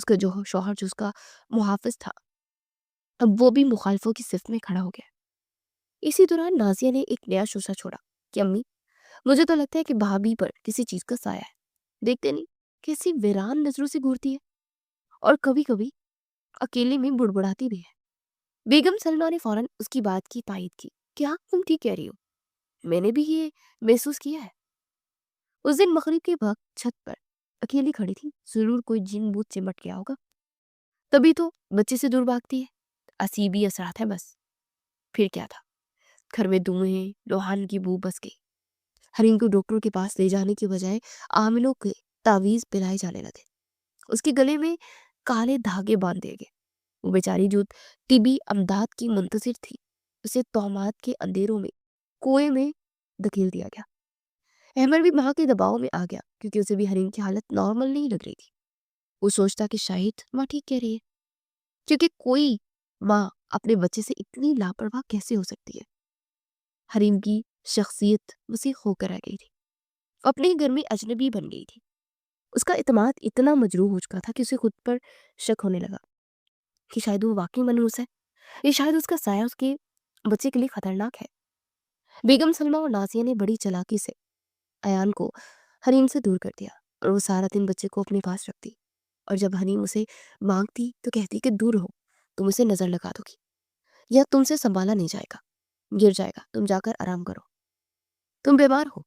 اس کا جو شوہر جو اس کا محافظ تھا اب وہ بھی مخالفوں کی صف میں کھڑا ہو گیا۔ اسی دوران نازیہ نے ایک نیا شوشہ چھوڑا کہ امی مجھے تو لگتا ہے کہ بھابھی پر کسی چیز کا سایہ ہے، دیکھتے نہیں کیسی ویران نظروں سے گھورتی ہے اور کبھی کبھی اکیلے میں بڑبڑاتی بھی ہے۔ بیگم سلمہ نے فوراً اس کی بات کی تائید کی کہ ہاں تم ٹھیک کہہ رہی ہو، میں نے بھی یہ محسوس کیا ہے۔ اس دن مغرب کے وقت چھت پر اکیلی کھڑی تھی، ضرور کوئی جن بوت چمٹ گیا ہوگا، تبھی تو بچے سے دور بھاگتی ہے، اسیبی اثرات ہے بس۔ پھر کیا تھا، گھر میں دھوئیں روحان کی بو بس گئی۔ حریم کو ڈاکٹر کے پاس لے جانے کی بجائے عاملوں کے تعویذ پلائے جانے لگے، اس کے گلے میں کالے دھاگے باندھ دیے گئے۔ وہ بیچاری جو طبی امداد کی منتظر تھی، اسے تہمات کے اندھیروں میں کنویں میں دھکیل دیا گیا۔ احمد بھی ماں کے دباؤ میں آ گیا کیونکہ اسے بھی حریم کی حالت نارمل نہیں لگ رہی تھی۔ وہ سوچتا کہ شاید ماں ٹھیک کہہ رہی ہے، کیونکہ کوئی ماں اپنے بچے سے اتنی لاپرواہ کیسے ہو سکتی ہے۔ حریم کی شخصیت وسیع ہو کر آ گئی تھی، اپنے ہی گھر میں اجنبی بن گئی تھی۔ اس کا اعتماد اتنا مجروح ہو چکا تھا کہ اسے خود پر شک ہونے لگا کہ شاید وہ واقعی منحوس ہے، یہ شاید اس کا سایہ اس کے بچے کے لیے خطرناک ہے۔ بیگم سلمہ اور نازیہ نے بڑی چلاکی سے ایان کو حریم سے دور کر دیا اور وہ سارا دن بچے کو اپنے پاس رکھتی، اور جب حریم اسے مانگتی تو کہتی کہ دور رہو، تم اسے نظر لگا دو گی یا تم سے سنبھالا نہیں جائے گا، گر جائے گا، تم جا کر آرام کرو، تم بیمار ہو۔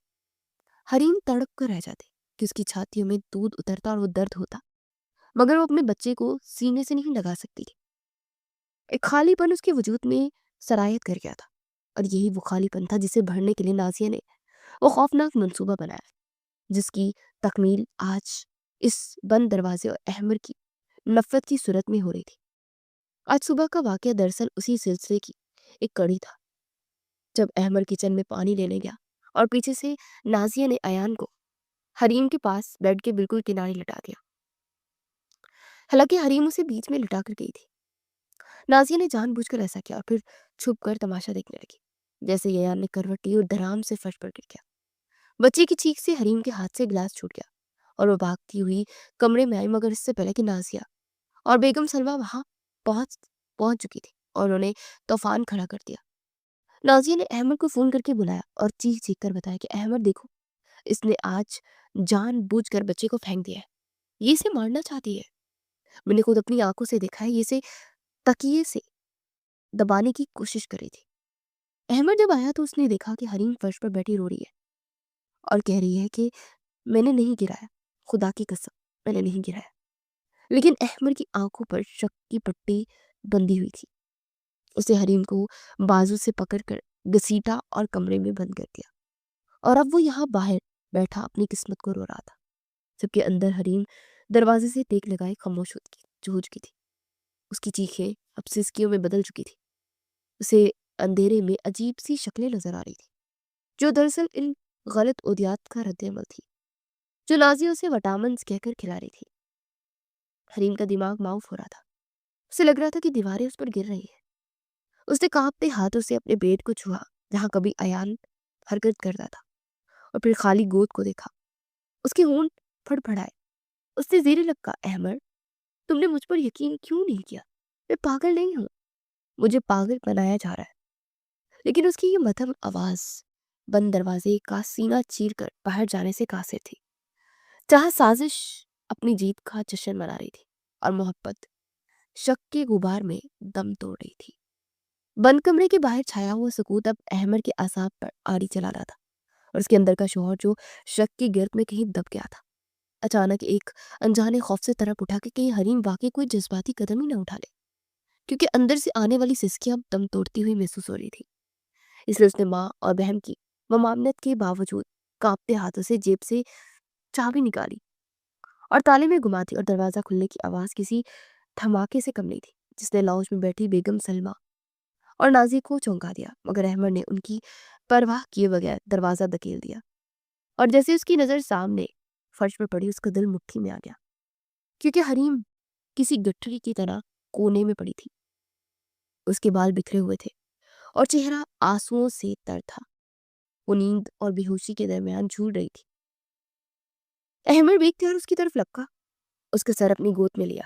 حریم تڑپ کر رہ جاتی کہ اس کی چھاتیوں میں دودھ اترتا اور وہ درد ہوتا، مگر وہ اپنے بچے کو سینے سے نہیں لگا سکتی تھی۔ ایک خالی پن اس کے وجود میں سرایت کر گیا تھا، اور یہی وہ خالی پن تھا جسے بھرنے کے لیے نازیہ نے وہ خوفناک منصوبہ بنایا، جس کی تکمیل آج اس بند دروازے اور احمر کی نفرت کی صورت میں ہو رہی تھی۔ آج صبح کا واقعہ دراصل اسی سلسلے کی ایک کڑی تھا، جب احمر کچن میں پانی لینے گیا اور پیچھے سے نازیہ نے ایان کو حریم کے پاس بیڈ کے بالکل کنارے لٹا دیا۔ حالانکہ حریم اسے بیچ میں لٹا کر گئی تھی، نازیہ نے جان بوجھ کر ایسا کیا اور پھر چھپ کر تماشا دیکھنے لگی۔ جیسے ایان نے کروٹ لی اور دھڑام سے فرش پر گر گیا۔ بچے کی چیخ سے حریم کے ہاتھ سے گلاس چھوٹ گیا اور وہ بھاگتی ہوئی کمرے میں آئی، مگر اس سے پہلے کہ نازیہ اور بیگم سلمہ وہاں پہنچ چکی تھی اور انہوں نے طوفان کھڑا کر دیا۔ نازیہ نے احمد کو فون کر کے بلایا اور چیخ چیخ کر بتایا کہ احمد دیکھو، اس نے آج جان بوجھ کر بچے کو پھینک دیا ہے، یہ اسے مارنا چاہتی ہے، میں نے خود اپنی آنکھوں سے دیکھا ہے، یہ اسے تکیے سے دبانے کی کوشش کر رہی تھی۔ احمد جب آیا تو اس نے دیکھا کہ حریم فرش پر بیٹھی رو رہی ہے اور کہہ رہی ہے کہ میں نے نہیں گرایا، خدا کی قسم میں نے نہیں گرایا۔ لیکن احمد کی آنکھوں پر شک کی پٹی بندھی ہوئی تھی۔ اسے حریم کو بازو سے پکڑ کر گھسیٹا اور کمرے میں بند کر دیا، اور اب وہ یہاں باہر بیٹھا اپنی قسمت کو رو رہا تھا، جبکہ اندر حریم دروازے سے ٹیک لگائے خاموش ہو چکی تھی۔ اس کی چیخیں اب سسکیوں میں بدل چکی تھی۔ اسے اندھیرے میں عجیب سی شکلیں نظر آ رہی تھی، جو دراصل ان غلط ادیات کا رد عمل تھی جو نازیہ اسے وٹامنز کہہ کر کھلا رہی تھی۔ حریم کا دماغ معاف ہو رہا تھا، اسے لگ رہا تھا کہ دیواریں اس پر گر رہی ہیں۔ اس نے کانپتے ہاتھوں سے اپنے بیٹ کو چھوا جہاں کبھی ایان حرکت کرتا تھا، اور پھر خالی گود کو دیکھا۔ اس کے ہونٹ پھڑ پھڑائے۔ اس نے زیر لب کہا، احمد تم نے مجھ پر یقین کیوں نہیں کیا؟ میں پاگل نہیں ہوں، مجھے پاگل بنایا جا رہا ہے۔ لیکن اس کی یہ مدھم آواز بند دروازے کا سینہ چیر کر باہر جانے سے قاصر تھی، جہاں سازش اپنی جیت کا جشن منا رہی تھی اور محبت شک کے غبار میں دم توڑ رہی تھی۔ بند کمرے کے باہر چھایا ہوا سکوت اب احمد کے اعصاب پر آڑی چلا رہا تھا، اور اس کے اندر کا شوہر جو شک کی گرد میں کہیں دب گیا تھا، اچانک ایک انجانے خوف سے طرف اٹھا کہ کہیں حریم واقعی کوئی جذباتی قدم ہی نہ اٹھا لے، کیونکہ اندر سے آنے والی سسکیاں دم توڑتی ہوئی محسوس ہو رہی تھی۔ اس لیے اس نے ماں اور بہن کی ممانعت کے باوجود کانپتے ہاتھوں سے جیب سے چابی نکالی اور تالے میں گھما دی، اور دروازہ کھلنے کی آواز کسی دھماکے سے کم نہیں تھی جس نے لاؤنج میں بیٹھی بیگم سلمہ اور نازیہ کو چونکا دیا، مگر احمد نے ان کی پرواہ کیے بغیر دروازہ دھکیل دیا، اور جیسے اس کی نظر سامنے فرش پر پڑی اس کا دل مٹھی میں آ گیا، کیونکہ حریم کسی گٹھری کی طرح کونے میں پڑی تھی۔ اس کے بال بکھرے ہوئے تھے اور چہرہ آنسوؤں سے تر تھا، وہ نیند اور بے ہوشی کے درمیان جھول رہی تھی۔ احمد بھی اختیار اس کی طرف لپکا، اس کا سر اپنی گود میں لیا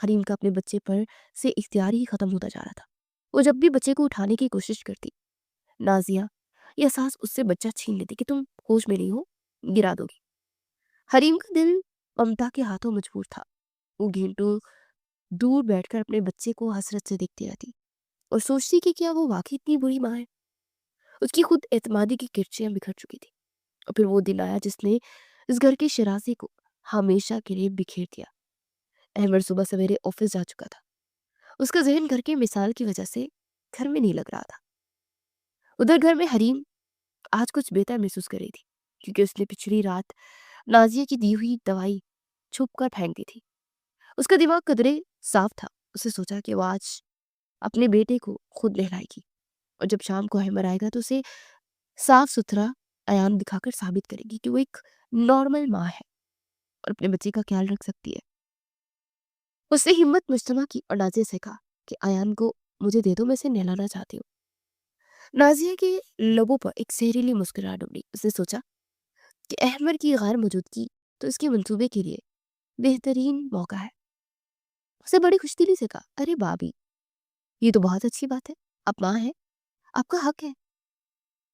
حریم کا اپنے بچے پر سے اختیار ہی ختم ہوتا جا رہا تھا۔ وہ جب بھی بچے کو اٹھانے کی کوشش کرتی، نازیہ یہ احساس اس سے بچہ چھین لیتی کہ تم ہوش میں نہیں ہو، گرا دو گی۔ حریم کا دل ممتا کے ہاتھوں مجبور تھا۔ وہ گھنٹوں دور بیٹھ کر اپنے بچے کو حسرت سے دیکھتی رہتی اور سوچتی کہ کیا وہ واقعی اتنی بری ماں ہے۔ اس کی خود اعتمادی کی کرچیاں بکھر چکی تھی، اور پھر وہ دن آیا جس نے اس گھر کے شرازے کو ہمیشہ کے لیے بکھیر دیا۔ احمد صبح سویرے آفس جا چکا تھا۔ اس کا ذہن گھر کے مثال کی وجہ سے گھر میں نہیں لگ رہا تھا۔ ادھر گھر میں حریم آج کچھ بہتر محسوس کر رہی تھی، کیونکہ اس نے پچھلی رات نازیہ کی دی ہوئی دوائی چھپ کر پھینک دی تھی۔ اس کا دماغ قدرے صاف تھا۔ اسے سوچا کہ وہ آج اپنے بیٹے کو خود نہلائے گی، اور جب شام کو احمد آئے گا تو اسے صاف ستھرا ایان دکھا کر ثابت کرے گی کہ وہ ایک نارمل ماں ہے اور اپنے بچے کا خیال رکھ سکتی ہے۔ اس نے ہمت مجتمع کی اور نازیہ سے کہا کہ ایان کو مجھے دے دو، میں اسے نہلانا چاہتی ہوں۔ نازیہ کے لبوں پر ایک زہریلی مسکراہٹ اڑی۔ اس نے سوچا کہ احمد کی غیر موجودگی تو اس کے منصوبے کے لیے بہترین موقع ہے۔ اسے بڑی خوش دلی سے کہا، ارے بابی، یہ تو بہت اچھی بات ہے، آپ ماں ہیں، آپ کا حق ہے،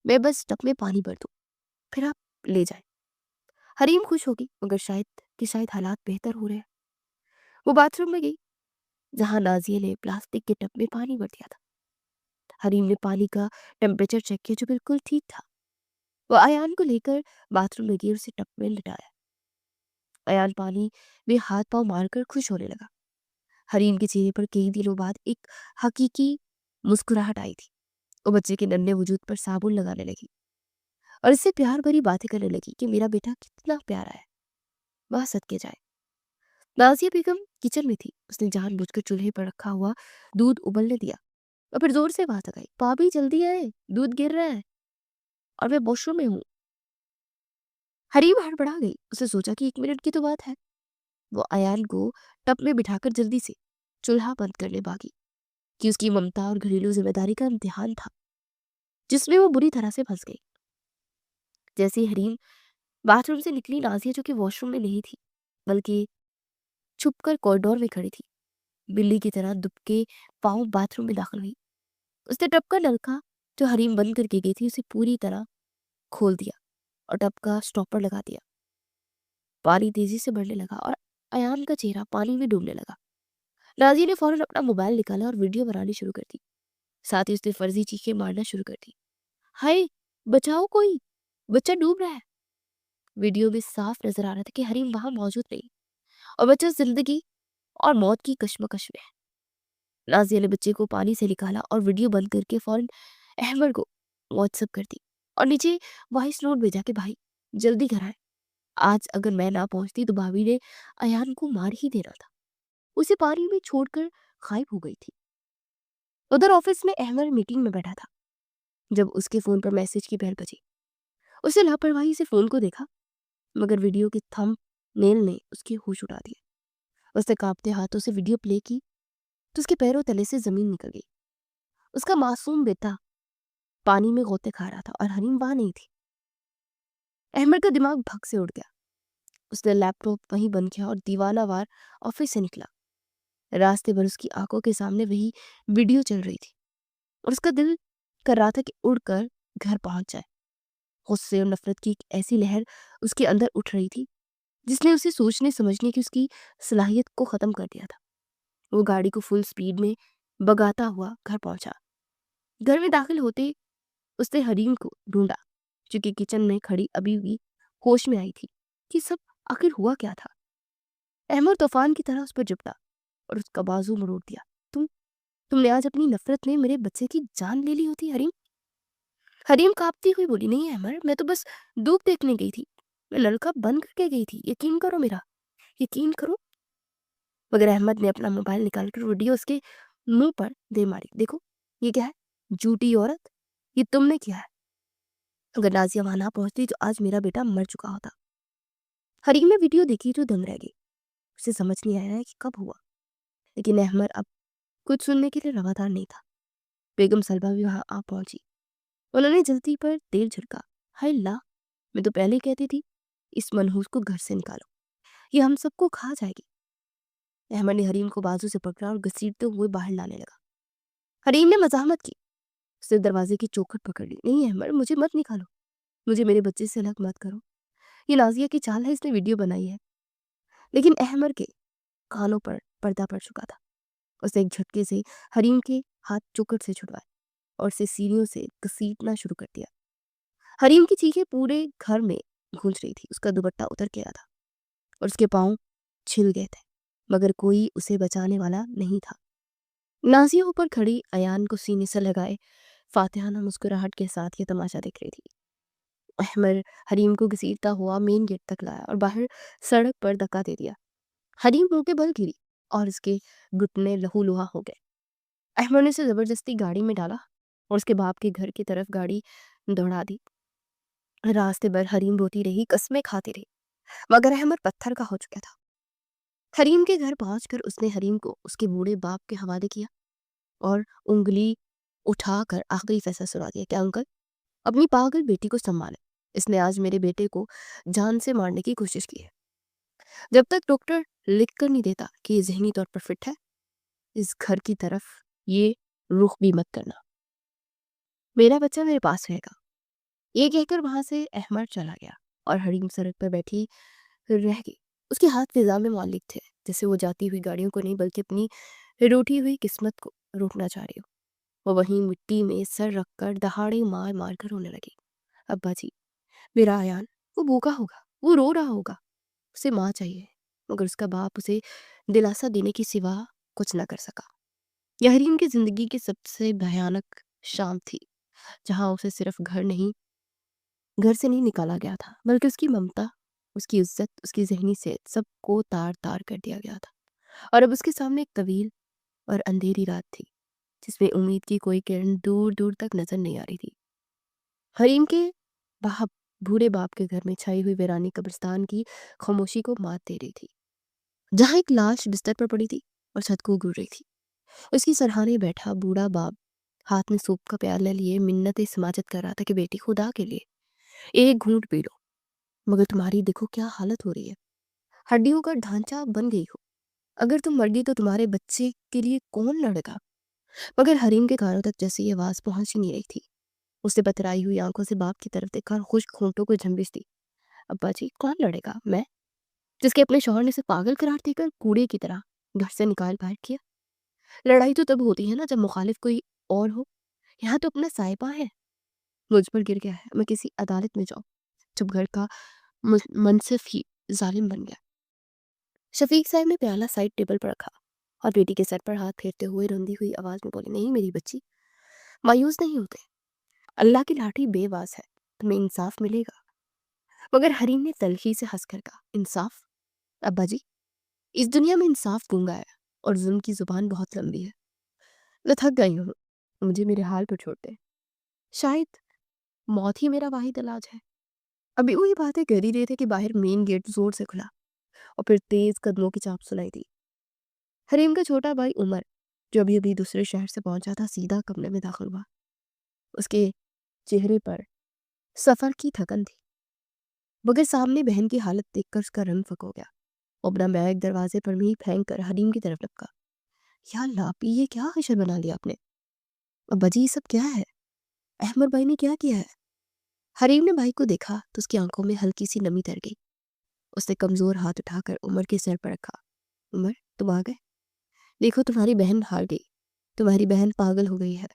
میں بس ٹب میں پانی بھر دوں، پھر آپ لے جائیں۔ حریم خوش ہوگی، مگر شاید حالات بہتر ہو رہے ہیں۔ وہ باتھ روم میں گئی جہاں نازیہ نے پلاسٹک کے ٹب میں پانی بھر دیا تھا۔ حریم نے پانی کا ٹیمپریچر چیک کیا جو بالکل ٹھیک تھا۔ وہ ایان کو لے کر باتھ روم میں گئی اور اسے ٹب میں لٹایا۔ ایان پانی میں ہاتھ پاؤں مار کر خوش ہونے لگا۔ حریم کے چہرے پر کئی دنوں بعد ایک حقیقی مسکراہٹ آئی تھی۔ وہ بچے کے ننھے وجود پر صابن لگانے لگی اور اس سے پیار بھری باتیں کرنے لگی کہ میرا بیٹا کتنا پیارا ہے، وہاں صدقے جائے۔ نازیہ بیگم کچن میں تھی۔ اس نے جان بوجھ کر چولہے پر رکھا ہوا دودھ ابلنے دیا اور پھر زور سے بات لگائی، بھابی جلدی آئے، دودھ گر رہا ہے اور میں واش روم میں ہوں۔ حریم ہڑبڑا گئی۔ اس نے سوچا کہ 1 منٹ کی تو بات ہے۔ وہ ایان کو ٹب میں بٹھا کر جلدی سے چولہا بند کرنے بھاگی کہ اس کی ممتا اور گھریلو ذمہ داری کا امتحان تھا جس میں وہ بری طرح سے پھنس گئی۔ جیسے ہی حریم باتھ روم سے نکلی، نازیہ جو کہ واش روم میں نہیں تھی بلکہ چھپ کر کوریڈور میں کھڑی تھی، بلی کی طرح دبکے پاؤں باتھ روم میں داخل ہوئی۔ اس نے ٹب کا نلکا جو حریم بند کر کے گئی تھی اسے پوری طرح کھول دیا اور ٹب کا سٹاپر لگا دیا۔ پانی تیزی سے بڑھنے لگا اور ایان کا چہرہ پانی میں ڈوبنے لگا۔ نازیہ نے فوراً اپنا موبائل نکالا اور ویڈیو بنانی شروع کر دی۔ ساتھ ہی اس نے فرضی چیخیں مارنا شروع کر دی، ہائے بچاؤ، کوئی بچہ ڈوب رہا ہے۔ ویڈیو میں صاف نظر آ رہا تھا کہ حریم وہاں موجود نہیں اور بچہ زندگی اور موت کی کشمکش میں ہے۔ نازیہ نے بچے کو پانی سے نکالا اور ویڈیو بند کر کے فوراً احمد کو واٹس ایپ کر دی اور نیچے وائس نوٹ بھیجا کہ بھائی جلدی گھر آئے، آج اگر میں نہ پہنچتی تو بھابھی نے ایان کو مار ہی دینا تھا۔ اسے پانی میں چھوڑ کر غائب ہو گئی تھی۔ ادھر آفس میں احمد میٹنگ میں بیٹھا تھا جب اس کے فون پر میسج کی بیل بجی۔ اس نے لاپرواہی سے فون کو دیکھا، مگر ویڈیو کے تھمب نیل نے اس کے ہوش اڑا دیے۔ اس نے کانپتے ہاتھوں سے ویڈیو پلے کی تو اس کے پیروں تلے سے زمین نکل گئی۔ اس کا معصوم بیٹا پانی میں غوطے کھا رہا تھا اور حریم وہاں نہیں تھی۔ احمد کا دماغ بھگ سے اڑ گیا۔ اس نے لیپ ٹاپ وہیں بند کیا اور دیوانہ وار آفس سے نکلا۔ راستے پر اس کی آنکھوں کے سامنے وہی ویڈیو چل رہی تھی اور اس کا دل کر رہا تھا کہ اڑ کر گھر پہنچ جائے۔ غصے اور نفرت کی ایک ایسی لہر اس کے اندر اٹھ رہی تھی جس نے اسے سوچنے سمجھنے کی اس کی صلاحیت کو ختم کر دیا تھا۔ وہ گاڑی کو فل سپیڈ میں بگاتا ہوا گھر پہنچا۔ گھر میں داخل ہوتے اس نے حریم کو ڈھونڈا جو کہ کچن میں کھڑی ابھی بھی ہوش میں آئی تھی کہ سب آخر ہوا کیا تھا۔ احمد طوفان کی طرح اس پر جپٹا اور اس کا بازو مروڑ دیا۔ تم نے آج اپنی نفرت میں میرے بچے کی جان لے لی ہوتی حریم۔ حریم کانپتی ہوئی بولی، نہیں احمد، میں تو بس دودھ دیکھنے گئی تھی، میں نلکا بند کر کے گئی تھی، یقین کرو میرا، یقین کرو۔ مگر احمد نے اپنا موبائل نکال کر ویڈیو اس کے منہ پر دے ماری، دیکھو یہ کیا ہے، جھوٹی عورت، یہ تم نے کیا ہے۔ اگر نازیہ وہاں نہ پہنچتی تو آج میرا بیٹا مر چکا ہوتا۔ حریم نے ویڈیو دیکھی تو دنگ رہ گئی۔ اسے سمجھ نہیں آیا کہ کب ہوا، لیکن احمد اب کچھ سننے کے لیے روادار نہیں تھا۔ بیگم سلبا بھی وہاں آ پہنچی۔ انہوں نے جلدی پر تیل چھڑکا، ہائے اللہ، میں تو پہلے کہتی تھی اس منحوس کو گھر سے نکالو، یہ ہم سب کو کھا جائے گی۔ احمد نے حریم کو بازو سے پکڑا اور گھسیٹتے ہوئے باہر لانے لگا۔ حریم نے مزاحمت کی، صرف دروازے کی چوکھٹ پکڑ لی۔ نہیں احمد، مجھے مت نکالو، مجھے میرے بچے سے الگ مت کرو، یہ نازیہ کی چال ہے، اس نے ویڈیو بنائی ہے۔ لیکن احمد کے کانوں پر پردہ پڑ چکا تھا۔ اس نے ایک جھٹکے سے حریم کے ہاتھ چوکھٹ سے چھڑوائے اور اسے سیڑھیوں سے گھسیٹنا شروع کر دیا۔ حریم کی چیخیں پورے گھر میں گونج رہی تھی۔ اس کا دوپٹہ اتر گیا تھا اور اس کے پاؤں چھل گئے تھے، مگر کوئی اسے بچانے والا نہیں تھا۔ نازیہ اوپر کھڑی ایان کو سینے سے لگائے فاتحانہ مسکراہٹ کے ساتھ یہ تماشا دیکھ رہی تھی۔ احمد حریم کو گھسیٹتا ہوا مین گیٹ تک لایا اور باہر سڑک پر دھکا دے دیا۔ حریم منہ کے بل گری اور اس کے گھٹنے لہو لہا ہو گئے۔ احمد نے اسے زبردستی گاڑی میں ڈالا اور اس کے باپ کے گھر کی طرف گاڑی دوڑا دی۔ راستے بھر حریم روتی رہی، قسمیں کھاتی رہی، مگر احمد پتھر کا ہو چکا تھا۔ حریم کے گھر پہنچ کر اس نے حریم کو اس کے بوڑھے باپ کے حوالے کیا اور انگلی اٹھا کر آخری فیصلہ سنا دیا کہ انکل، اپنی پاگل بیٹی کو سنبھالیں، اس نے آج میرے بیٹے کو جان سے مارنے کی کوشش کی ہے۔ جب تک ڈاکٹر لکھ کر نہیں دیتا کہ یہ ذہنی طور پر فٹ ہے، اس گھر کی طرف یہ رخ بھی مت کرنا، میرا بچہ میرے پاس رہے گا۔ یہ کہہ کر وہاں سے احمد چلا گیا اور حریم سڑک پر بیٹھی رہ گئی۔ اس کے ہاتھ فضا میں معلق تھے، جیسے وہ جاتی ہوئی گاڑیوں کو نہیں بلکہ اپنی روٹھی ہوئی قسمت کو روکنا چاہ رہی ہو۔ وہ وہیں مٹی میں سر رکھ کر دہاڑے مار مار کر رونے لگی۔ ابا جی، میرا ایان، وہ بھوکا ہوگا، وہ رو رہا ہوگا، اسے ماں چاہیے، مگر اس کا باپ اسے دلاسا دینے کی سوا کچھ نہ کر سکا۔ یہ حریم کی زندگی کی سب سے بھیانک شام تھی، جہاں اسے صرف گھر سے نہیں نکالا گیا تھا، بلکہ اس کی ممتا، اس کی عزت، اس کی ذہنی صحت، سب کو تار تار کر دیا گیا تھا۔ اور اب اس کے سامنے ایک طویل اور اندھیری رات تھی، جس میں امید کی کوئی کرن دور دور تک نظر نہیں آ رہی تھی۔ حریم کے بوڑھے باپ کے گھر میں چھائی ہوئی ویرانی قبرستان کی خاموشی کو مات دے رہی تھی، جہاں ایک لاش بستر پر پڑی تھی اور چھت کو گر رہی تھی۔ اس کی سرہانے بیٹھا بوڑھا باپ ہاتھ میں سوپ کا پیالہ لیے منتیں سماجت کر رہا تھا کہ بیٹی، خدا کے لیے ایک گھونٹ پی لو، مگر تمہاری دیکھو کیا حالت ہو رہی ہے، ہڈیوں کا ڈھانچہ بن گئی ہو، اگر تم مر گئی تو تمہارے بچے کے لیے کون لڑے گا؟ مگر حریم کے کانوں تک جیسے یہ آواز پہنچ ہی نہیں رہی تھی۔ اس نے بترائی ہوئی آنکھوں سے باپ کی طرف دیکھا اور خشک ہونٹوں کو جھنبش دی۔ ابا جی، کون لڑے گا؟ میں، جس کے اپنے شوہر نے اسے پاگل قرار دے کر کوڑے کی طرح گھر سے نکال باہر کیا۔ لڑائی تو تب ہوتی ہے نا جب مخالف کوئی اور ہو، یہاں تو اپنا صاحبہ ہے، مجھ پر گر گیا ہے، میں کسی عدالت میں جاؤں جب گھر کا منصف ہی ظالم بن گیا۔ شفیق صاحب نے پیالہ سائڈ ٹیبل پر رکھا اور بیٹی کے سر پر ہاتھ پھیرتے ہوئے روندی ہوئی آواز میں بولے، نہیں میری بچی، مایوس نہیں ہوتے، اللہ کی لاٹھی بے واس ہے، تمہیں انصاف ملے گا۔ مگر حریم نے تلخی سے ہنس کر کہا، انصاف؟ ابا جی، اس دنیا میں انصاف گونگا ہے اور ظلم کی زبان بہت لمبی ہے، میں تھک گئی ہوں، مجھے میرے حال پر چھوڑ دے، شاید موت ہی میرا واحد علاج ہے۔ ابھی وہی باتیں کر ہی رہے تھے کہ باہر مین گیٹ زور سے کھلا اور پھر تیز قدموں کی چاپ سنائی دی۔ حریم کا چھوٹا بھائی عمر، جو ابھی دوسرے شہر سے پہنچا تھا، سیدھا کمرے میں داخل ہوا۔ اس کے چہرے پر سفر کی تھکن تھی، مگر سامنے بہن کی حالت دیکھ کر اس کا رنگ فک ہو گیا۔ وہ اپنا بیگ دروازے پر بھی پھینک کر حریم کی طرف لپکا۔ یا اللہ، یہ کیا حشر بنا لیا آپ نے؟ ابا جی، یہ سب کیا ہے؟ احمد بھائی نے کیا کیا ہے؟ حریم نے بھائی کو دیکھا تو اس کی آنکھوں میں ہلکی سی نمی تر گئی۔ اس نے کمزور ہاتھ اٹھا کر عمر کے سر پر رکھا۔ عمر، تم آ گئے؟ دیکھو تمہاری بہن ہار گئی، تمہاری بہن پاگل ہو گئی ہے۔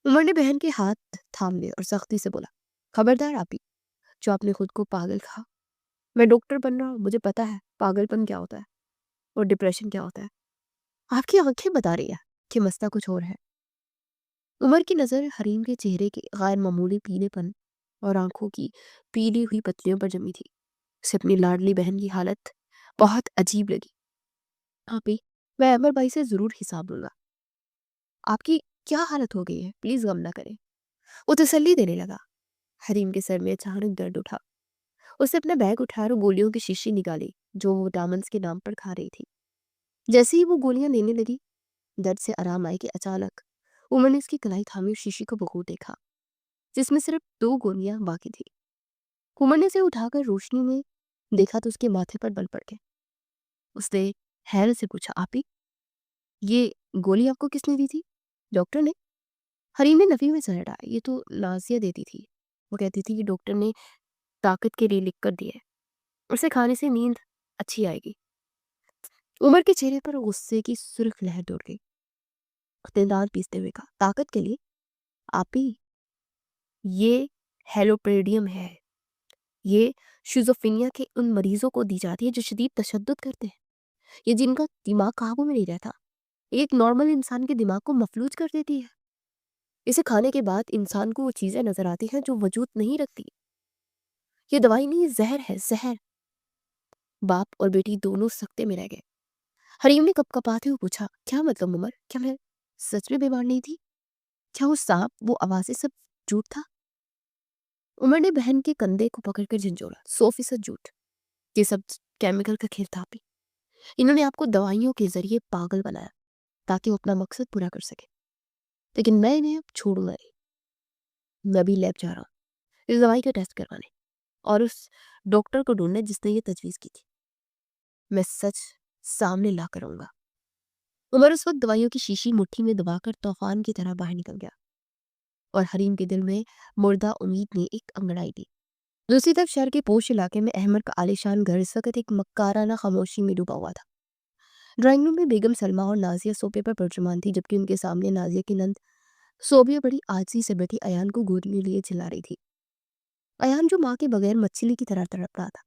عمر نے بہن کے ہاتھ تھام لیے اور سختی سے بولا، خبردار آپی، جو آپ نے خود کو پاگل کہا، میں ڈاکٹر بن رہا ہوں، مجھے پتا ہے پاگل پن کیا ہوتا ہے اور ڈپریشن کیا ہوتا ہے۔ آپ کی آنکھیں بتا رہی ہیں کہ مسئلہ کچھ اور ہے۔ عمر کی نظر حریم کے چہرے کے غیر معمولی پیلے پن اور آنکھوں کی پیلی ہوئی پتلیوں پر جمی تھی۔ اسے اپنی لاڈلی بہن کی حالت بہت عجیب لگی۔ آپی، میں عمر بھائی سے ضرور حساب لوں گا۔ آپ کی کیا حالت ہو گئی ہے؟ پلیز غم نہ کریں۔ وہ تسلی دینے لگا۔ حریم کے سر میں اچانک درد اٹھا۔ اس نے اپنا بیگ اٹھا اور گولیوں کی شیشی نکالی جو وہ ڈامنس کے نام پر کھا رہی تھی۔ جیسے ہی وہ گولیاں لینے لگی، درد سے آرام آئے کہ اچانک عمر نے اس کی کلائی تھامی اور شیشی کو بغور دیکھا، جس میں صرف 2 گولیاں باقی تھی۔ عمر نے اسے اٹھا کر روشنی میں دیکھا تو اس کے ماتھے پر بل پڑ گئے۔ اس نے حیرت سے پوچھا، آپ ہی؟ یہ گولی آپ کو کس نے دی تھی؟ ڈاکٹر نے؟ حریم نے نفی میں سر ہٹایا، یہ تو نازیہ دیتی تھی، وہ کہتی تھی کہ ڈاکٹر نے طاقت کے لیے لکھ کر دیا ہے، اسے کھانے سے نیند اچھی آئے گی۔ عمر کے چہرے پر غصے کی سرخ لہر دوڑ گئی، اس نے دانت پیستے ہوئے کہا، طاقت کے لیے؟ آپ ہی، یہ ہیلوپریڈیم ہے، یہ شیزوفرینیا کے ان مریضوں کو دی جاتی ہے جو شدید تشدد کرتے ہیں، یہ جن کا دماغ قابو میں نہیں رہتا، ایک نارمل انسان کے دماغ کو مفلوج کر دیتی ہے۔ اسے کھانے کے بعد انسان کو وہ چیزیں نظر آتی ہیں جو وجود نہیں رکھتی۔ یہ دوائی نہیں، زہر ہے، زہر۔ باپ اور بیٹی دونوں سکتے میں رہ گئے۔ حریم نے کپ کپاتے ہوئے پوچھا، کیا مطلب عمر؟ کیا میں سچ میں بیمار نہیں تھی؟ کیا وہ سانپ، وہ آوازیں سب جھوٹ تھا؟ عمر نے بہن کے کندھے کو پکڑ کر جھنجھوڑا، 100% جھوٹ، یہ سب کیمیکل کا کھیل تھا۔ انہوں نے آپ کو دوائیوں کے ذریعے پاگل بنایا تاکہ وہ اپنا مقصد پورا کر سکے، لیکن میں انہیں اب چھوڑوں گا نہیں۔ میں بھی لیب جا رہا ہوں اس دوائی کا ٹیسٹ کروانے اور اس ڈاکٹر کو ڈھونڈنے جس نے یہ تجویز کی تھی۔ میں سچ سامنے لا کر آؤں گا۔ عمر اس وقت دوائیوں کی شیشی مٹھی میں دبا کر طوفان کی طرح باہر نکل گیا اور حریم کے دل میں مردہ امید نے ایک انگڑائی دی۔ دوسری طرف شہر کے پوش علاقے میں احمد کا عالیشان گھر اس وقت ایک مکارانہ خاموشی میں ڈوبا ہوا تھا۔ ڈرائنگ روم میں بیگم سلمیٰ اور نازیہ صوفے پر پرجمان تھی، جبکہ ان کے سامنے نازیہ کی نند صوبیہ بڑی عاجزی سے بیٹھی ایان کو گود میں لیے چلا رہی تھی۔ ایان جو ماں کے بغیر مچھلی کی طرح تڑپ رہا تھا،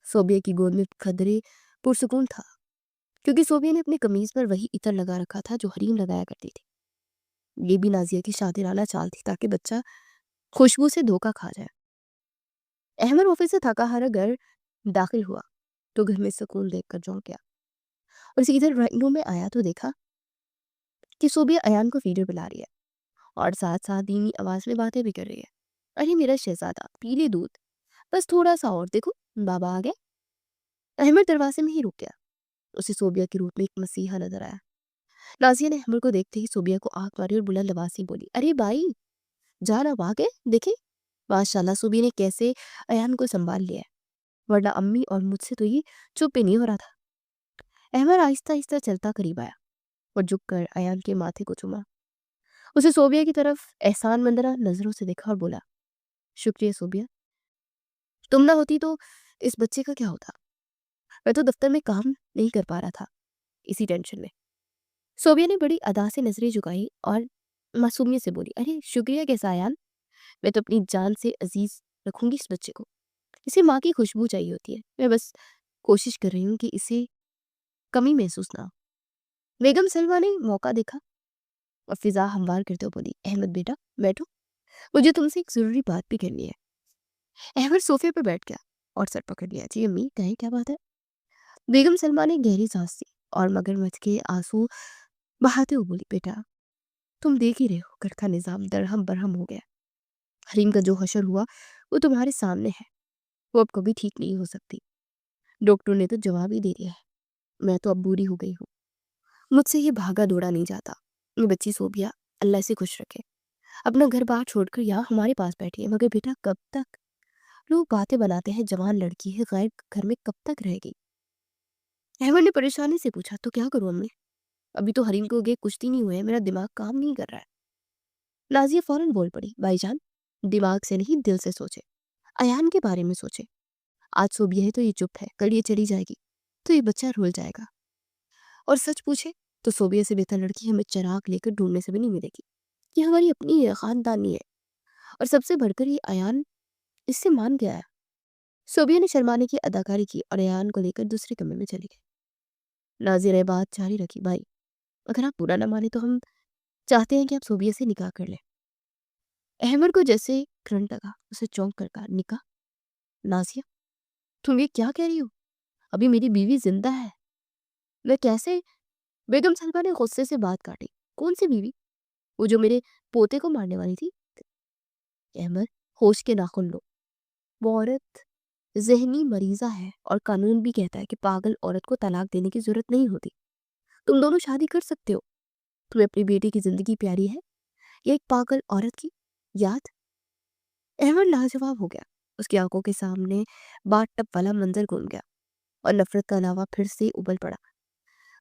صوبیہ کی گود میں قدرے پرسکون تھا، کیونکہ صوبیہ نے اپنی قمیض پر وہی عطر لگا رکھا تھا جو حریم لگایا کرتی تھی۔ یہ بھی نازیہ کی شاطرانہ چال تھی تاکہ بچہ خوشبو سے دھوکا کھا جائے۔ احمد آفس سے تھکا ہارا گھر داخل ہوا تو گھر میں سکون دیکھ کر چونک گیا اور سیدھے ڈرائنگ روم میں آیا تو دیکھا کہ صوبیہ ایان کو فیڈر پلا رہی ہے اور ساتھ ساتھ دھیمی آواز میں باتیں بھی کر رہی ہے۔ ارے میرا شہزادہ، پی لے دودھ، بس تھوڑا سا اور، دیکھو بابا آ گئے۔ احمد دروازے میں ہی رک گیا، اسے صوبیہ کے روپ میں ایک مسیحا نظر آیا۔ نازیہ نے احمد کو دیکھتے ہی صوبیہ کو آنکھ ماری اور بلند آواز سے بولی، ارے بھائی جان اب آ گئے، دیکھیں ماشاءاللہ صوبیہ نے کیسے ایان کو سنبھال لیا ہے، ورنہ امی اور مجھ سے تو یہ چپ ہی نہیں ہو رہا تھا۔ احمد آہستہ آہستہ چلتا قریب آیا اور جھک کر ایان کے ماتھے کو چوما، اسے صوبیہ کی طرف احسان مندانہ نظروں سے دیکھا اور بولا، شکریہ صوبیہ، تم نہ ہوتی تو اس بچے کا کیا ہوتا؟ میں تو دفتر میں کام نہیں کر پا رہا تھا اسی ٹینشن میں۔ صوبیہ نے بڑی ادا سے نظریں جھکائی اور معصومیت سے بولی، ارے شکریہ کیسا ایان، میں تو اپنی جان سے عزیز رکھوں گی اس بچے کو، اسے ماں کی خوشبو چاہیے ہوتی ہے، میں بس کوشش کر رہی ہوں کہ اسے کمی محسوس نہ ہو۔ بیگم سلمیٰ نے موقع دیکھا اور فضا ہموار کرتے ہوئے بولی، احمد بیٹا بیٹھو، مجھے تم سے ایک ضروری بات بھی کرنی ہے۔ احمد صوفے پہ بیٹھ گیا اور سر پکڑ لیا، جی امی کہیں، کیا بات ہے؟ بیگم سلمیٰ نے گہری سانس لی اور مگرمچھ کے آنسو بہاتے ہوئے بولی، بیٹا تم دیکھ ہی رہے ہو گھر کا نظام درہم برہم ہو گیا، حریم کا جو حشر ہوا وہ تمہارے سامنے ہے، وہ اب کبھی ٹھیک نہیں ہو سکتی۔ ڈاکٹر نے تو جواب ہی دے دیا ہے، میں تو اب بوڑھی ہو گئی ہوں، مجھ سے یہ بھاگا دوڑا نہیں جاتا۔ یہ بچی صوبیہ اللہ سے خوش رکھے، اپنا گھر بار چھوڑ کر یہاں ہمارے پاس بیٹھی ہے، مگر بیٹا کب تک؟ لوگ باتیں بناتے ہیں جوان لڑکی ہے، غیر گھر میں کب تک رہے گی؟ احمد نے پریشانی سے پوچھا، تو کیا کروں امی؟ ابھی تو حریم کو گے کچھ نہیں ہوئے ہیں، میرا دماغ کام نہیں کر رہا ہے۔ نازیہ فوراً بول پڑی، بھائی جان دماغ سے نہیں دل سے سوچے، ایان کے بارے میں سوچے، آج صوبیہ ہے تو یہ چپ ہے، کل یہ چلی جائے گی تو یہ بچہ رول جائے گا، اور سچ پوچھے تو صوبیہ سے بہتر لڑکی ہمیں چراغ لے کر ڈھونڈنے سے بھی نہیں ملے گی، یہ ہماری اپنی خاندانی ہے، اور سب سے بڑھ کر یہ ایان اس سے مان گیا ہے۔ صوبیہ نے شرمانے کی اداکاری کی اور ایان کو لے کر دوسرے کمرے میں چلی گئی۔ نازیہ نے بات جاری رکھی، بھائی اگر آپ برا نہ مانے تو ہم چاہتے ہیں کہ آپ صوبیہ سے نکاح کر لیں۔ احمد کو جیسے کرنٹ لگا، اسے چونک کر کہا، نکاح؟ نازیہ تم یہ کیا کہہ رہی ہو؟ ابھی میری بیوی زندہ ہے، میں کیسے؟ بیگم سلمیٰ نے غصے سے بات کاٹی، کون سی بیوی؟ وہ جو میرے پوتے کو مارنے والی تھی؟ احمد ہوش کے ناخن لو، وہ عورت ذہنی مریضہ ہے اور قانون بھی کہتا ہے کہ پاگل عورت کو طلاق دینے کی ضرورت نہیں ہوتی، تم دونوں شادی کر سکتے ہو، تمہیں اپنی بیٹی کی زندگی پیاری ہے یا ایک پاگل عورت کی یاد؟ احمد لاجواب ہو گیا، اس کی آنکھوں کے سامنے بات ٹپ والا منظر گھوم گیا اور نفرت کا علاوہ پھر سے ابل پڑا۔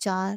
4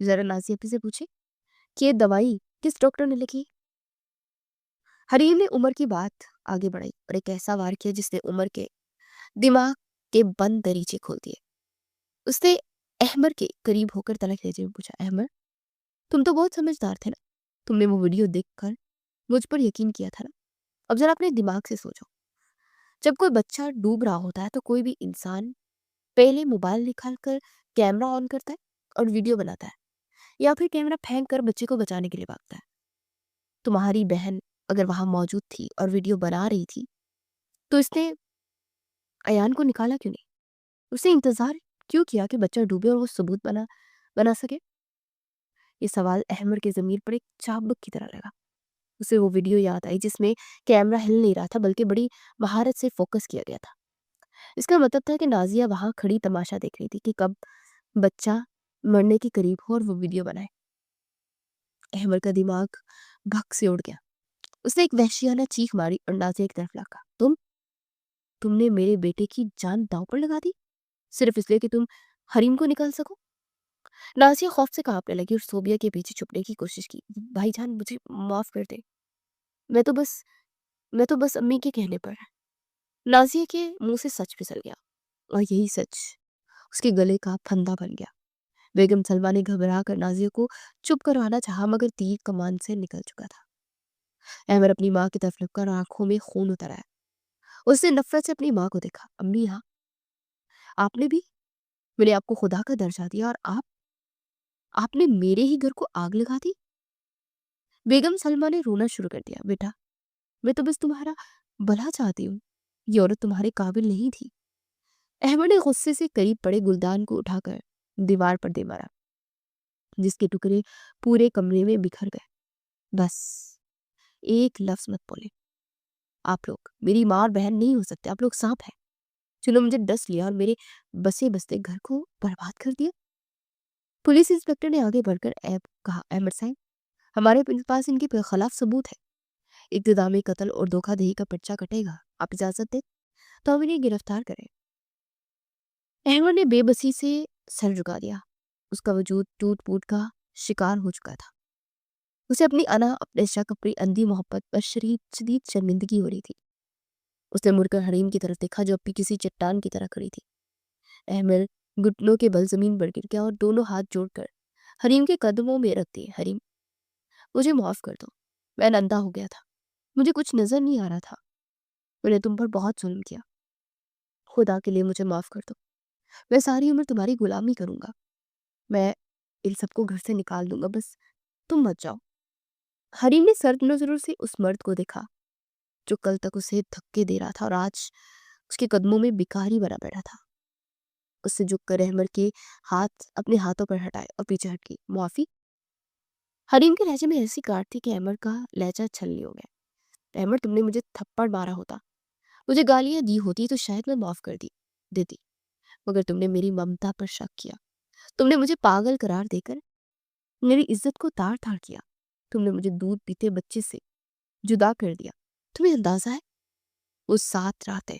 ذرا نازیہ اپی سے پوچھے کہ یہ دوائی کس ڈاکٹر نے لکھی۔ حریم نے عمر کی بات آگے بڑھائی اور ایک ایسا وار کیا جس نے عمر کے دماغ کے بند دریچے کھول دیے۔ اس نے احمر کے قریب ہو کر تلخ لہجے میں پوچھا، احمر تم تو بہت سمجھدار تھے نا، تم نے وہ ویڈیو دیکھ کر مجھ پر یقین کیا تھا نا، اب ذرا اپنے دماغ سے سوچو، جب کوئی بچہ ڈوب رہا ہوتا ہے تو کوئی بھی انسان پہلے موبائل نکال کر کیمرہ آن کرتا ہے اور ویڈیو بناتا ہے، یا پھر کیمرہ پھینک کر بچے کو بچانے کے لیے بھاگتا ہے۔ تمہاری بہن اگر وہاں موجود تھی اور ویڈیو بنا رہی تھی تو اس نے ایان کو نکالا کیوں نہیں؟ اس نے انتظار کیوں کیا کہ بچہ ڈوبے اور وہ ثبوت بنا سکے؟ یہ سوال احمر کے ضمیر پر ایک چابک کی طرح لگا۔ اسے وہ ویڈیو یاد آئی جس میں کیمرہ ہل نہیں رہا تھا بلکہ بڑی مہارت سے فوکس کیا گیا تھا۔ اس کا مطلب تھا کہ نازیہ وہاں کھڑی تماشا دیکھ رہی تھی کہ کب بچہ مرنے کے قریب ہو اور وہ ویڈیو بنائے۔ احمر کا دماغ بھگ سے اڑ گیا۔ اس نے ایک وحشیانہ چیخ ماری اور نازیہ کی طرف لگا، تم نے میرے بیٹے کی جان داؤ پر لگا دی صرف اس لیے کہ تم حریم کو نکال سکو؟ نازیہ خوف سے کانپنے لگی اور صوبیہ کے پیچھے چھپنے کی کوشش کی۔ بھائی جان مجھے معاف کر دے، میں تو بس امی کے کہنے پر۔ نازیہ کے منہ سے سچ پھسل گیا اور یہی سچ اس کے گلے کا پھندا بن گیا۔ بیگم سلمہ نے گھبرا کر نازیہ کو چپ کروانا چاہا مگر تیر کمان سے نکل چکا تھا۔ احمد اپنی ماں کی طرف لگ کر آنکھوں میں خون اتر آیا۔ اس نے نفرت سے اپنی ماں کو دیکھا۔ امی ہاں، آپ نے بھی، میں نے آپ کو خدا کا درجہ دیا اور آپ نے میرے ہی گھر کو آگ لگا دی۔ بیگم سلمہ نے رونا شروع کر دیا۔ بیٹا میں تو بس تمہارا بھلا چاہتی ہوں، یہ عورت تمہارے قابل نہیں تھی۔ احمد نے غصے سے قریب پڑے گلدان کو اٹھا کر دیوار پر دے مارا جس کے ٹکڑے پورے کمرے میں بکھر گئے۔ بس ایک لفظ مت بولے، آپ لوگ میری ماں اور بہن نہیں ہو سکتے، آپ لوگ سانپ ہیں جنہوں نے مجھے ڈس لیا اور میرے بسے بستے گھر کو برباد کر دیا۔ پولیس انسپکٹر نے آگے بڑھ کر کہا، احمد صاحب ہمارے پاس ان کے خلاف ثبوت ہے، اقتدامی قتل اور دھوکہ دہی کا پرچہ کٹے گا، آپ اجازت دیں تو ہم انہیں گرفتار کریں۔ احمد نے بے بسی سے سر جھکا دیا۔ اس کا وجود ٹوٹ پوٹ کا شکار ہو چکا تھا۔ اسے اپنی انا، اپنے شک، اپنی اندھی محبت پر شدید شرمندگی ہو رہی تھی۔ اس نے مڑ کر حریم کی طرف دیکھا جو اب کسی چٹان کی طرح کھڑی تھی۔ احمد گھٹنوں کے بل زمین پر گر گیا اور دونوں ہاتھ جوڑ کر حریم کے قدموں میں رکھ دیے۔ حریم مجھے معاف کر دو، میں اندھا ہو گیا تھا، مجھے کچھ نظر نہیں آ رہا تھا، میں نے تم پر بہت ظلم کیا، خدا کے لیے مجھے معاف کر دو، میں ساری عمر تمہاری غلامی کروں گا، میں ان سب کو گھر سے نکال دوں گا، بس تم مت جاؤ۔ حریم نے سرد نظروں سے اس مرد کو دیکھا جو کل تک اسے دھکے دے رہا تھا اور آج اس کے قدموں میں بھکاری بنا بیٹھا تھا۔ اس سے جھک کر احمد کے ہاتھ اپنے ہاتھوں پر ہٹائے اور پیچھے ہٹ گئی۔ معافی؟ حریم کے لہجے میں ایسی کاٹ تھی کہ احمد کا لہجہ چھلنی ہو گیا۔ احمد تم نے مجھے تھپڑ مارا ہوتا، مجھے گالیاں دی ہوتی تو شاید میں معاف کر دیتی، مگر تم نے میری ممتا پر شک کیا، تم نے مجھے پاگل قرار دے کر میری عزت کو تار تار کیا، تم نے مجھے دودھ پیتے بچے سے جدا کر دیا۔ تمہیں اندازہ ہے وہ 7 راتیں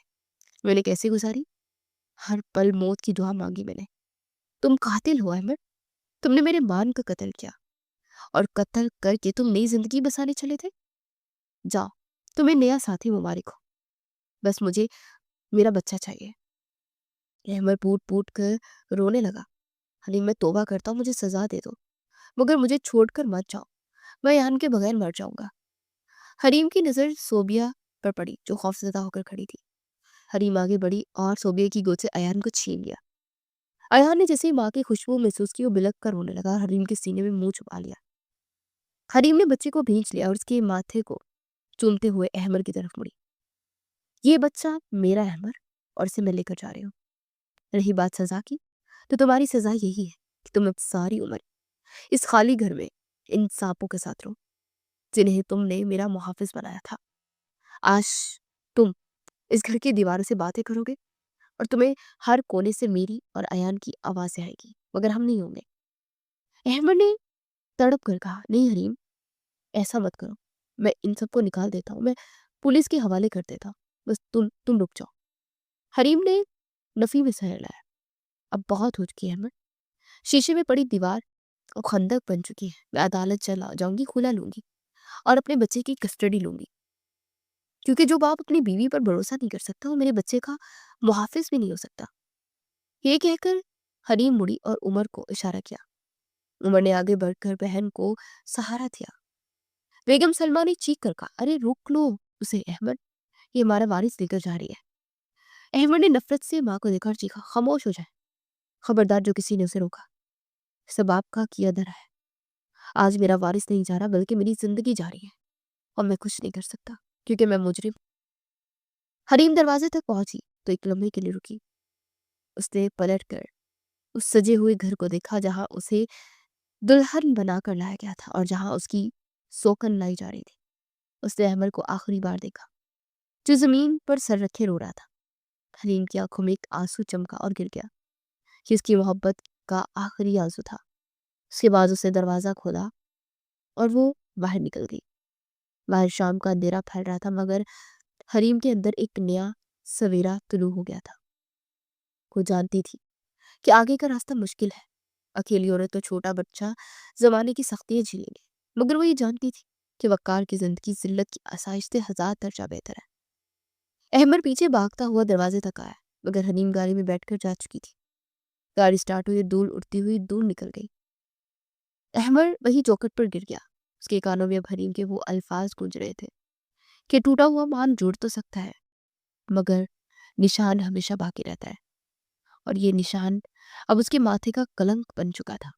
میں نے کیسے گزاری؟ ہر پل موت کی دعا مانگی میں نے۔ تم قاتل ہو احمد، تم نے میرے مان کا قتل کیا اور قتل کر کے تم نئی زندگی بسانے چلے تھے۔ جاؤ تمہیں نیا ساتھی مبارک ہو، بس مجھے میرا بچہ چاہیے۔ احمد پوٹ پوٹ کر رونے لگا۔ حلیم میں توبہ کرتا ہوں، مجھے سزا دے دو مگر مجھے چھوڑ کر مت جاؤ، میں ایان کے بغیر مر جاؤں گا۔ حریم کی نظر صوبیہ پر پڑی جو خوفزدہ ہو کر کھڑی تھی۔ حریم آگے بڑھی اور صوبیہ کی گود سے ایان کو چھین لیا۔ ایان نے جیسے ماں کی خوشبو محسوس کی وہ بلک کر رونے لگا اور حریم کے سینے میں منہ چھپا لیا۔ حریم نے بچے کو بھینچ لیا اور اس کے ماتھے کو چومتے ہوئے احمد کی طرف مڑی۔ یہ بچہ میرا احمد اور اسے میں لے کر جا رہی ہوں۔ رہی بات سزا کی تو تمہاری سزا یہی ہے کہ تم اب ساری عمر اس خالی گھر میں ان سانپوں کے ساتھ رہو جنہیں تم نے میرا محافظ بنایا تھا۔ آج تم اس گھر کی دیواروں سے باتیں کرو گے اور تمہیں ہر کونے سے میری اور ایان کی آوازیں آئے گی مگر ہم نہیں ہوں گے۔ احمد نے تڑپ کر کہا، نہیں حریم ایسا مت کرو، میں ان سب کو نکال دیتا ہوں، میں پولیس کے حوالے کر دیتا ہوں، بس تم رک جاؤ۔ حریم نے نفی میں سر لایا۔ اب بہت ہو چکی ہے احمد، شیشے میں پڑی دیوار وہ خندق بن چکی ہے. میں عدالت چلا جاؤں گی، کھلا لوں گی اور اپنے بچے کی کسٹڈی لوں گی، کیونکہ جو باپ اپنی بیوی پر بھروسہ نہیں کر سکتا وہ میرے بچے کا محافظ بھی نہیں ہو سکتا. یہ کہہ کر حریم مڑی اور عمر کو اشارہ کیا. عمر نے آگے بڑھ کر بہن کو سہارا دیا. بیگم سلمہ نے چیخ کر کہا، ارے روک لو اسے احمد، یہ ہمارا وارث لے کر جا رہی ہے. احمد نے نفرت سے ماں کو دیکھا اور چیخا، خاموش ہو جائے، خبردار جو کسی نے اسے روکا. سب آپ کا کیا دھرا ہے. آج میرا وارث نہیں جا رہا بلکہ میری زندگی جا رہی ہے، اور میں کچھ نہیں کر سکتا کیونکہ میں مجرم. حریم دروازے تک پہنچی تو ایک لمحے کے لیے رکی. اس نے پلٹ کر اس سجے ہوئے گھر کو دیکھا جہاں اسے دلہن بنا کر لایا گیا تھا اور جہاں اس کی سوکن لائی جا رہی تھی. اس نے احمد کو آخری بار دیکھا جو زمین پر سر رکھے رو رہا تھا. حریم کی آنکھوں میں ایک آنسو چمکا اور گر گیا. یہ اس کی محبت کا آخری آنسو تھا. اس کے بعد اس نے دروازہ کھولا اور وہ باہر نکل گئی. باہر شام کا اندھیرا پھیل رہا تھا مگر حریم کے اندر ایک نیا سویرا طلوع ہو گیا تھا. وہ جانتی تھی کہ آگے کا راستہ مشکل ہے. اکیلی عورت اور چھوٹا بچہ زمانے کی سختیاں جھیلیں گے، مگر وہ یہ جانتی تھی کہ وقار کی زندگی ذلت کی آسائش سے 1000 درجہ بہتر ہے. احمد پیچھے بھاگتا ہوا دروازے تک آیا مگر حریم گاڑی میں بیٹھ کر جا چکی تھی. گاڑی سٹارٹ ہوئی، دھول اڑتی ہوئی دور نکل گئی. احمد وہی چوکھٹ پر گر گیا. اس کے کانوں میں اب حریم کے وہ الفاظ گونج رہے تھے کہ ٹوٹا ہوا مان جوڑ تو سکتا ہے مگر نشان ہمیشہ باقی رہتا ہے. اور یہ نشان اب اس کے ماتھے کا کلنک بن چکا تھا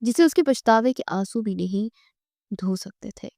جسے اس کے پچھتاوے کے آنسو بھی نہیں دھو سکتے تھے.